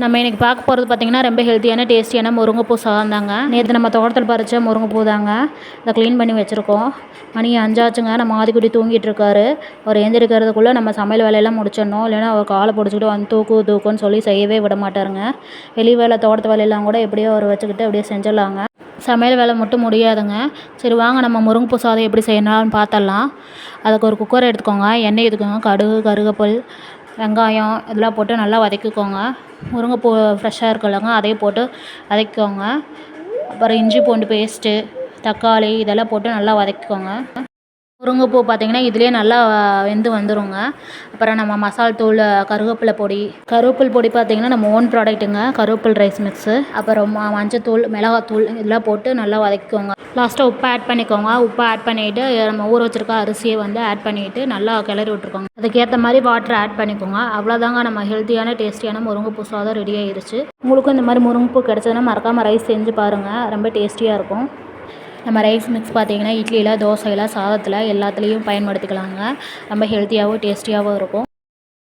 நம்ம இன்றைக்கி பார்க்க போகிறது பார்த்திங்கன்னா ரொம்ப ஹெல்த்தியான டேஸ்டியான முருங்கைப்பூ சாதம் தாங்க. நேற்று நம்ம தோட்டத்தில் பறித்த முருங்கைப்பூ தாங்க. இதை க்ளீன் பண்ணி வச்சுருக்கோம். மணி 5 ஆச்சுங்க. நம்ம ஆதிக்குட்டி தூங்கிட்டு இருக்காரு. அவர் எழுந்திரிக்கிறதுக்குள்ளே நம்ம சமையல் வேலையெல்லாம் முடிச்சிடணும். இல்லைன்னா அவர் காலை பிடிச்சிக்கிட்டு வந்து தூக்குன்னு சொல்லி செய்யவே விட மாட்டாருங்க. வெளி வேலை தோட்டத்து வேலையெல்லாம் கூட எப்படியோ அவர் வச்சுக்கிட்டு அப்படியே செஞ்சிடலாங்க. சமையல் வேலை மட்டும் முடியாதுங்க. சரி வாங்க நம்ம முருங்கைப்பூ சாதம் எப்படி செய்யணும்னு பார்த்தரலாம். அதுக்கு ஒரு குக்கர் எடுத்துக்கோங்க. எண்ணெய் ஊற்றிக்கோங்க. கடுகு, கருவேப்பிலை, வெங்காயம் இதெல்லாம் போட்டு நல்லா வதக்கிக்கோங்க. முருங்கைப்பூ ஃப்ரெஷ்ஷாக இருக்குல்லங்க, அதையும் போட்டு வதக்கிக்கோங்க. அப்புறம் இஞ்சி பூண்டு பேஸ்ட்டு, தக்காளி இதெல்லாம் போட்டு நல்லா வதக்கிக்கோங்க. முருங்கைப்பூ பார்த்திங்கன்னா இதுலேயே நல்லா வெந்து வந்துடுங்க. அப்புறம் நம்ம மசால் தூள், கருவேப்பிலை பொடி பார்த்திங்கன்னா நம்ம ஓன் ப்ராடக்ட்டுங்க. கருவேப்பிலை ரைஸ் மிக்ஸு, அப்புறம் மஞ்சத்தூள், மிளகாத்தூள் இதெல்லாம் போட்டு நல்லா வதக்கிக்கோங்க. லாஸ்ட்டாக உப்பு ஆட் பண்ணிக்கோங்க. உப்பு ஆட் பண்ணிவிட்டு நம்ம ஊற வச்சுருக்க அரிசியை வந்து ஆட் பண்ணிவிட்டு நல்லா கிளறி விட்ருக்கோங்க. அதுக்கேற்ற மாதிரி வாட்டர் ஆட் பண்ணிக்கோங்க. அவ்வளோதாங்க, நம்ம ஹெல்த்தியான டேஸ்டியான முருங்கைப்பூ சாதம் ரெடி ஆயிடுச்சு. உங்களுக்கும் இந்த மாதிரி முருங்கைப்பூ கிடச்சதுன்னா மறக்காமல் ரைஸ் செஞ்சு பாருங்கள். ரொம்ப டேஸ்டியாக இருக்கும். நம்ம ரைஸ் மிக்ஸ் பார்த்திங்கன்னா இட்லியில், தோசையில், சாதத்தில் எல்லாத்துலேயும் பயன்படுத்திக்கலாங்க. ரொம்ப ஹெல்த்தியாகவும் டேஸ்டியாகவும் இருக்கும்.